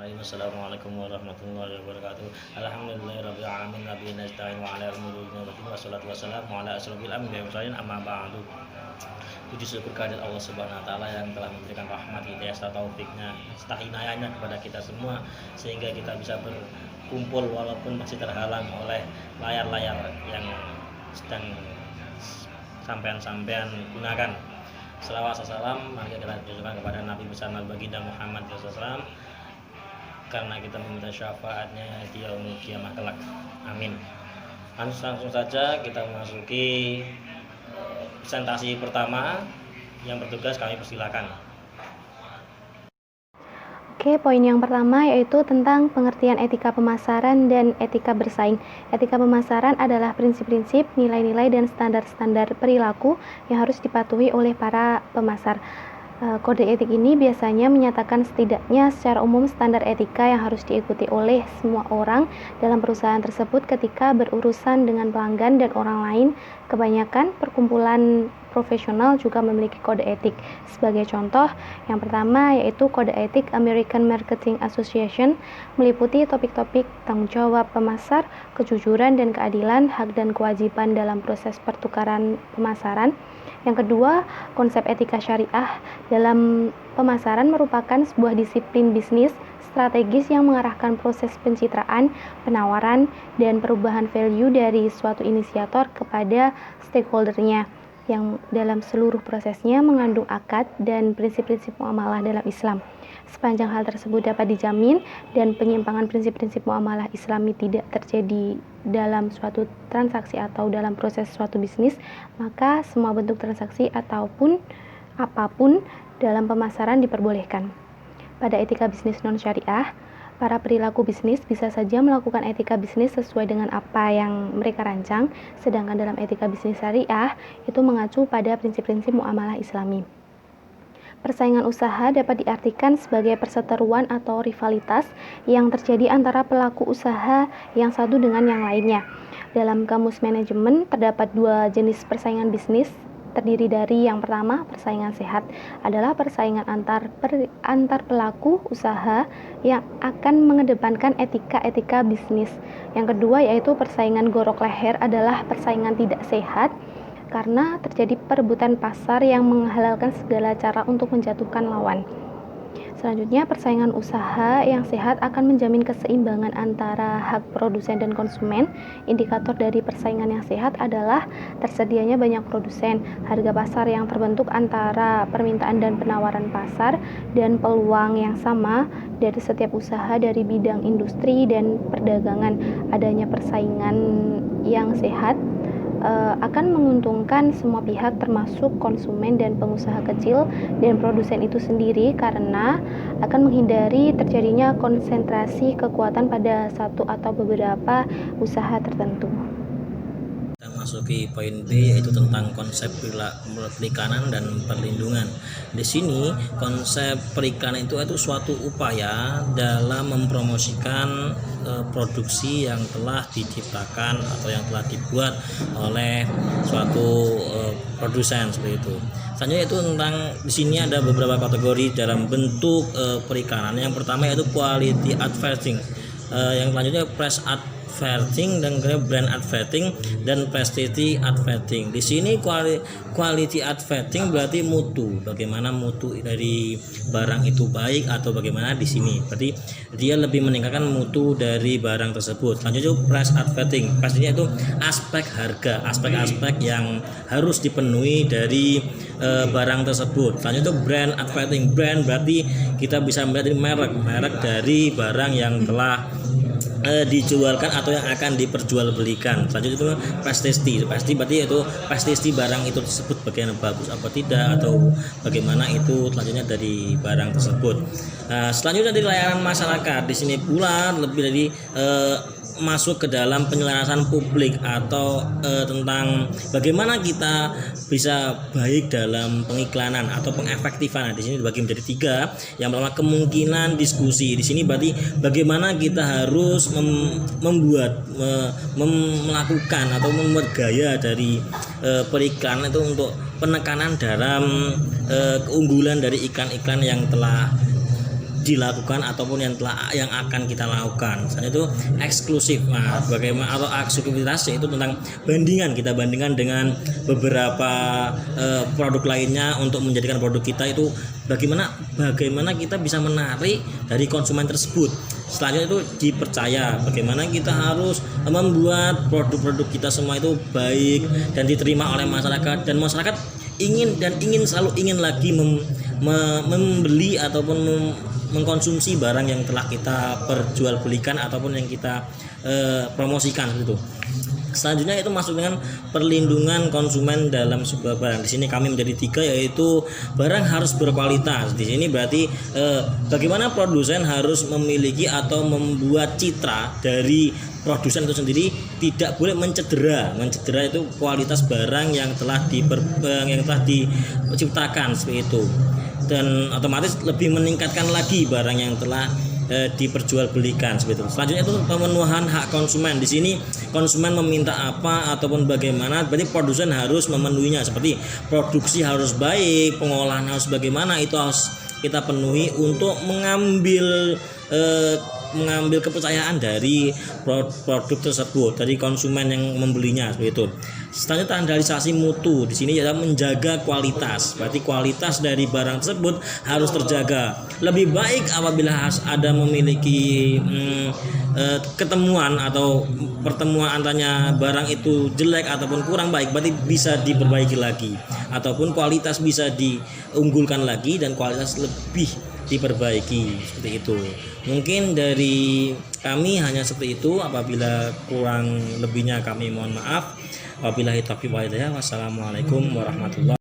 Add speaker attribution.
Speaker 1: Bismillahirrahmanirrahim. Assalamualaikum warahmatullahi wabarakatuh. Alhamdulillahirabbil alamin wa bihi nasta'in wa ala umuri dunya waddin wassalatu wassalamu ala asrofil anbiya'i wal mursalin amma ba'du. Puji syukur kehadirat Allah Subhanahu wa taala yang telah memberikan rahmat hidayah serta taufiknya serta inayahnya kepada kita semua sehingga kita bisa berkumpul walaupun masih terhalang oleh layar-layar yang sedang sampean gunakan. Selawat salam mari kita tujukan kepada Nabi besar Nabi Baginda Muhammad SAW karena kita meminta syafaatnya di yaumul kiamah kelak. Amin. Langsung saja kita memasuki presentasi pertama. Yang bertugas kami persilakan.
Speaker 2: Oke, poin yang pertama yaitu tentang pengertian etika pemasaran dan etika bersaing. Etika pemasaran adalah prinsip-prinsip, nilai-nilai, dan standar-standar perilaku yang harus dipatuhi oleh para pemasar. Kode etik ini biasanya menyatakan setidaknya secara umum standar etika yang harus diikuti oleh semua orang dalam perusahaan tersebut ketika berurusan dengan pelanggan dan orang lain. Kebanyakan perkumpulan profesional juga memiliki kode etik. Sebagai contoh, yang pertama yaitu Kode Etik American Marketing Association meliputi topik-topik tanggung jawab pemasar, kejujuran dan keadilan, hak dan kewajiban dalam proses pertukaran pemasaran. Yang kedua, konsep etika syariah dalam pemasaran merupakan sebuah disiplin bisnis strategis yang mengarahkan proses pencitraan, penawaran, dan perubahan value dari suatu inisiator kepada stakeholdernya yang dalam seluruh prosesnya mengandung akad dan prinsip-prinsip muamalah dalam Islam. Sepanjang hal tersebut dapat dijamin dan penyimpangan prinsip-prinsip muamalah Islami tidak terjadi dalam suatu transaksi atau dalam proses suatu bisnis, maka semua bentuk transaksi ataupun apapun dalam pemasaran diperbolehkan. Pada etika bisnis non-syariah, para perilaku bisnis bisa saja melakukan etika bisnis sesuai dengan apa yang mereka rancang, sedangkan dalam etika bisnis syariah itu mengacu pada prinsip-prinsip muamalah Islami. Persaingan usaha dapat diartikan sebagai perseteruan atau rivalitas yang terjadi antara pelaku usaha yang satu dengan yang lainnya. Dalam kamus manajemen terdapat dua jenis persaingan bisnis, terdiri dari yang pertama, persaingan sehat adalah persaingan antar pelaku usaha yang akan mengedepankan etika-etika bisnis. Yang kedua yaitu persaingan gorok leher adalah persaingan tidak sehat karena terjadi perebutan pasar yang menghalalkan segala cara untuk menjatuhkan lawan. Selanjutnya, persaingan usaha yang sehat akan menjamin keseimbangan antara hak produsen dan konsumen. Indikator dari persaingan yang sehat adalah tersedianya banyak produsen, harga pasar yang terbentuk antara permintaan dan penawaran pasar, dan peluang yang sama dari setiap usaha dari bidang industri dan perdagangan. Adanya persaingan yang sehat akan menguntungkan semua pihak termasuk konsumen dan pengusaha kecil dan produsen itu sendiri karena akan menghindari terjadinya konsentrasi kekuatan pada satu atau beberapa usaha tertentu.
Speaker 1: Kita masuki poin B yaitu tentang konsep perikanan dan perlindungan. Di sini konsep perikanan itu suatu upaya dalam mempromosikan produksi yang telah diciptakan atau yang telah dibuat oleh suatu produsen seperti itu. Selanjutnya itu tentang di sini ada beberapa kategori dalam bentuk perikanan. Yang pertama yaitu quality advertising. Yang selanjutnya price advertising dan brand advertising dan prestige advertising. Di sini quality advertising berarti mutu, bagaimana mutu dari barang itu baik atau bagaimana di sini. Berarti dia lebih meningkatkan mutu dari barang tersebut. Selanjutnya itu price advertising. Pastinya itu aspek harga, aspek-aspek yang harus dipenuhi dari barang tersebut. Selanjutnya itu brand advertising. Brand berarti kita bisa melihat merek dari barang yang telah dijualkan atau yang akan diperjualbelikan. Selanjutnya itu prestige. Pasti berarti itu prestige barang itu tersebut bagaimana bagus apa tidak atau bagaimana itu selanjutnya dari barang tersebut. Selanjutnya dari layanan masyarakat. Di sini pula lebih dari masuk ke dalam penyelarasan publik atau tentang bagaimana kita bisa baik dalam pengiklanan atau pengefektifan. Di sini dibagi menjadi 3. Yang pertama kemungkinan diskusi. Di sini berarti bagaimana kita harus melakukan atau membuat gaya dari periklanan itu untuk penekanan dalam keunggulan dari iklan-iklan yang telah dilakukan ataupun yang akan kita lakukan. Misalnya itu eksklusif. Nah, bagaimana atau eksklusivitas yaitu tentang kita bandingkan dengan beberapa produk lainnya untuk menjadikan produk kita itu bagaimana kita bisa menarik dari konsumen tersebut. Selanjutnya itu dipercaya, bagaimana kita harus membuat produk-produk kita semua itu baik dan diterima oleh masyarakat, dan masyarakat selalu ingin lagi membeli ataupun mengkonsumsi barang yang telah kita perjualbelikan ataupun yang kita promosikan gitu. Selanjutnya itu masuk dengan perlindungan konsumen dalam sebuah barang. Di sini kami menjadi 3, yaitu barang harus berkualitas. Di sini berarti bagaimana produsen harus memiliki atau membuat citra dari produsen itu sendiri tidak boleh mencedera itu kualitas barang yang telah diciptakan seperti itu, dan otomatis lebih meningkatkan lagi barang yang telah diperjualbelikan seperti itu. Selanjutnya itu pemenuhan hak konsumen. Di sini konsumen meminta apa ataupun bagaimana, berarti produsen harus memenuhinya, seperti produksi harus baik, pengolahan harus bagaimana, itu harus kita penuhi untuk mengambil kepercayaan dari produk tersebut, dari konsumen yang membelinya seperti itu. Selanjutnya standarisasi mutu. Di sini adalah menjaga kualitas. Berarti kualitas dari barang tersebut harus terjaga. Lebih baik apabila ada memiliki ketemuan atau pertemuan antara barang itu jelek ataupun kurang baik, berarti bisa diperbaiki lagi ataupun kualitas bisa diunggulkan lagi dan kualitas lebih diperbaiki seperti itu. Mungkin dari kami hanya seperti itu. Apabila kurang lebihnya kami mohon maaf. Wabillahi taufiq wal hidayah. Wassalamualaikum warahmatullahi wabarakatuh.